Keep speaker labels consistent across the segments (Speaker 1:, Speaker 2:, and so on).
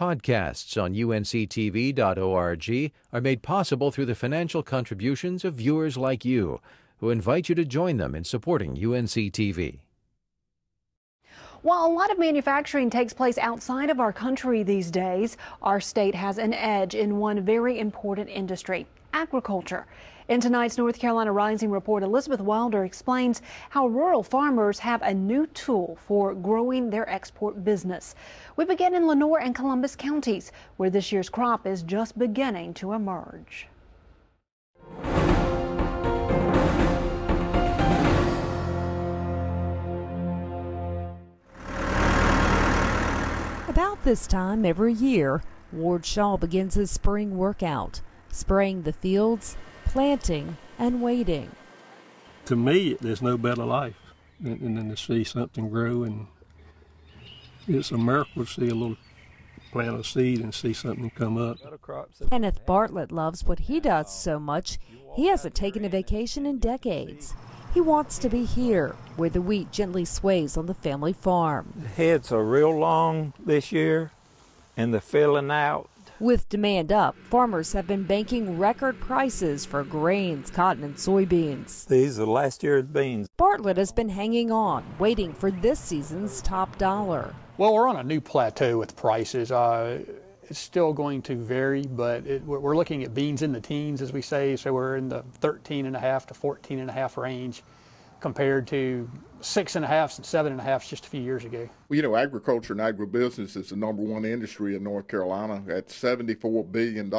Speaker 1: Podcasts on UNC-TV.org are made possible through the financial contributions of viewers like you, who invite you to join them in supporting UNC-TV.
Speaker 2: While a lot of manufacturing takes place outside of our country these days, our state has an edge in one very important industry: agriculture. In tonight's North Carolina Rising Report, Elizabeth Wilder explains how rural farmers have a new tool for growing their export business. We begin in Lenoir and Columbus counties, where this year's crop is just beginning to emerge.
Speaker 3: About this time every year, Ward Shaw begins his spring workout, spraying the fields, planting, and waiting.
Speaker 4: To me, there's no better life than to see something grow, and it's a miracle to see a little plant a seed and see something come up.
Speaker 3: Kenneth Bartlett loves what he does so much, he hasn't taken a vacation in decades. He wants to be here, where the wheat gently sways on the family farm.
Speaker 5: The heads are real long this year, and they're filling out.
Speaker 3: With demand up, farmers have been banking record prices for grains, cotton, and soybeans.
Speaker 5: These are last year's beans.
Speaker 3: Bartlett has been hanging on, waiting for this season's top dollar.
Speaker 6: Well, we're on a new plateau with prices. It's still going to vary, but we're looking at beans in the teens, as we say, so we're in the 13.5 to 14.5 range compared to 6.5 and 7.5 just a few years ago.
Speaker 7: Well, you know, agriculture and agribusiness is the #1 industry in North Carolina at $74 billion.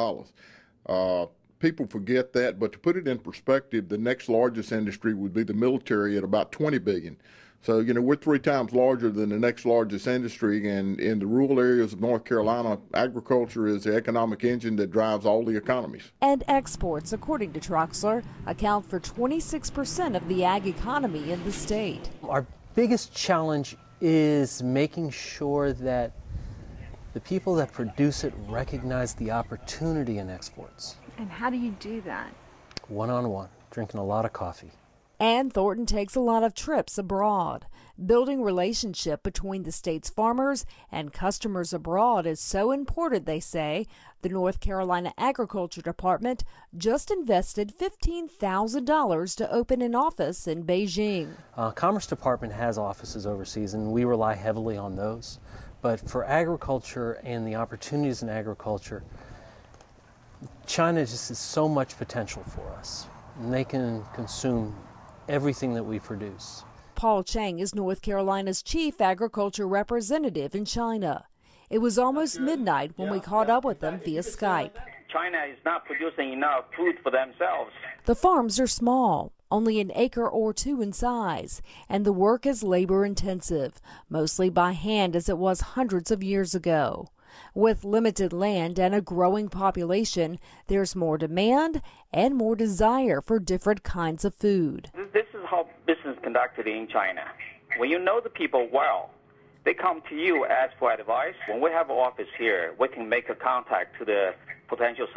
Speaker 7: People forget that, but to put it in perspective, the next largest industry would be the military at about $20 billion. So, you know, we're 3 times larger than the next largest industry, and in the rural areas of North Carolina, agriculture is the economic engine that drives all the economies.
Speaker 3: And exports, according to Troxler, account for 26% of the ag economy in the state.
Speaker 8: Our biggest challenge is making sure that the people that produce it recognize the opportunity in exports.
Speaker 2: And how do you do that?
Speaker 8: One-on-one, drinking a lot of coffee.
Speaker 3: And Thornton takes a lot of trips abroad. Building relationship between the state's farmers and customers abroad is so important, they say. The North Carolina Agriculture Department just invested $15,000 to open an office in Beijing.
Speaker 8: Commerce Department has offices overseas, and we rely heavily on those. But for agriculture and the opportunities in agriculture, China just has so much potential for us, and they can consume everything that we produce.
Speaker 3: Paul Chang is North Carolina's chief agriculture representative in China. It was almost midnight when we caught up with them via Skype.
Speaker 9: China is not producing enough food for themselves.
Speaker 3: The farms are small, only an acre or 2 in size, and the work is labor intensive, mostly by hand as it was hundreds of years ago. With limited land and a growing population, there's more demand and more desire for different kinds of food.
Speaker 9: This is how business is conducted in China. When you know the people well, they come to you, ask for advice. When we have an office here, we can make a contact to the potential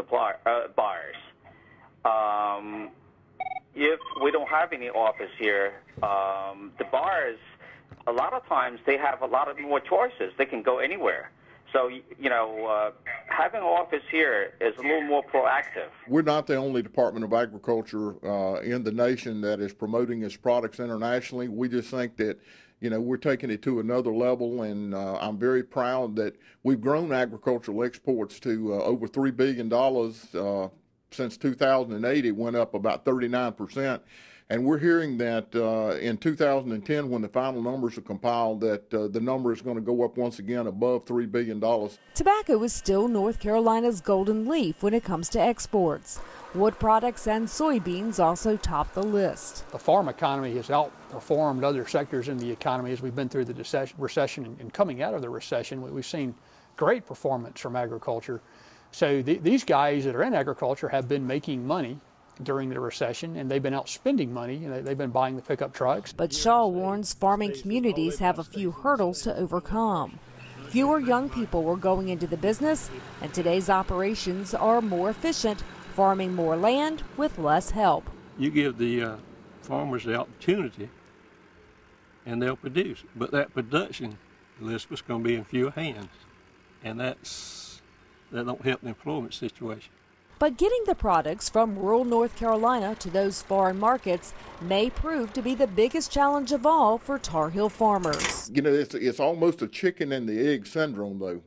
Speaker 9: buyers. If we don't have any office here, the buyers, a lot of times they have a lot of more choices. They can go anywhere. So, you know, having an office here is a little more proactive.
Speaker 7: We're not the only Department of Agriculture in the nation that is promoting its products internationally. We just think that, you know, we're taking it to another level, and I'm very proud that we've grown agricultural exports to over $3 billion since 2008. It went up about 39%. And we're hearing that in 2010, when the final numbers are compiled, that the number is going to go up once again above $3 billion.
Speaker 3: Tobacco is still North Carolina's golden leaf when it comes to exports. Wood products and soybeans also top the list.
Speaker 6: The farm economy has outperformed other sectors in the economy as we've been through the recession. And coming out of the recession, we've seen great performance from agriculture. So these guys that are in agriculture have been making money during the recession, and they've been out spending money, and they've been buying the pickup trucks.
Speaker 3: But Shaw warns farming communities have a few hurdles to overcome. Fewer young people were going into the business, and today's operations are more efficient, farming more land with less help.
Speaker 4: You give the farmers the opportunity, and they'll produce. But that production, Elizabeth's going to be in fewer hands. and that don't help the employment situation.
Speaker 3: But getting the products from rural North Carolina to those foreign markets may prove to be the biggest challenge of all for Tar Heel farmers.
Speaker 7: You know, it's almost a chicken and the egg syndrome, though.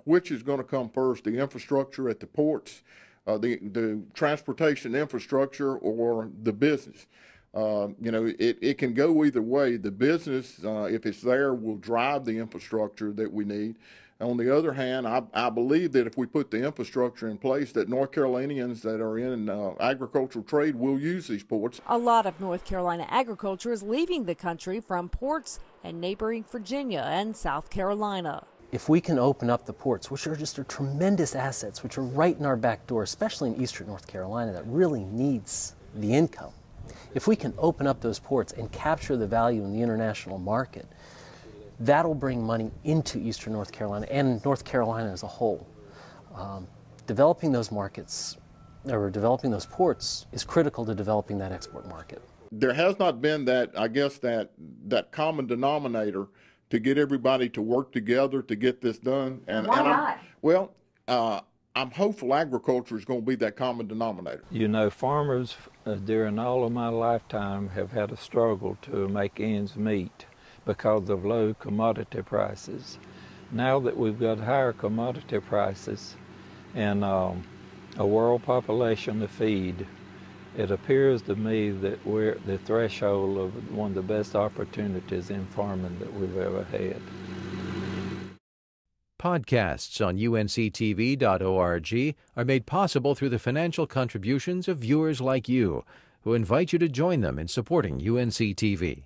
Speaker 7: Which is going to come first, the infrastructure at the ports, the transportation infrastructure, or the business? You know, it can go either way. The business, if it's there, will drive the infrastructure that we need. On the other hand, I believe that if we put the infrastructure in place, that North Carolinians that are in agricultural trade will use these ports.
Speaker 3: A lot of North Carolina agriculture is leaving the country from ports in neighboring Virginia and South Carolina.
Speaker 8: If we can open up the ports, which are just tremendous assets, which are right in our back door, especially in eastern North Carolina that really needs the income, if we can open up those ports and capture the value in the international market, that'll bring money into eastern North Carolina and North Carolina as a whole. Developing those markets, or developing those ports, is critical to developing that export market.
Speaker 7: There has not been that, I guess, that common denominator to get everybody to work together to get this done.
Speaker 2: And why not?
Speaker 7: I'm hopeful agriculture is going to be that common denominator.
Speaker 5: You know, farmers during all of my lifetime have had a struggle to make ends meet because of low commodity prices. Now that we've got higher commodity prices and a world population to feed, it appears to me that we're at the threshold of one of the best opportunities in farming that we've ever had.
Speaker 1: Podcasts on UNC-TV.org are made possible through the financial contributions of viewers like you, who invite you to join them in supporting UNC-TV.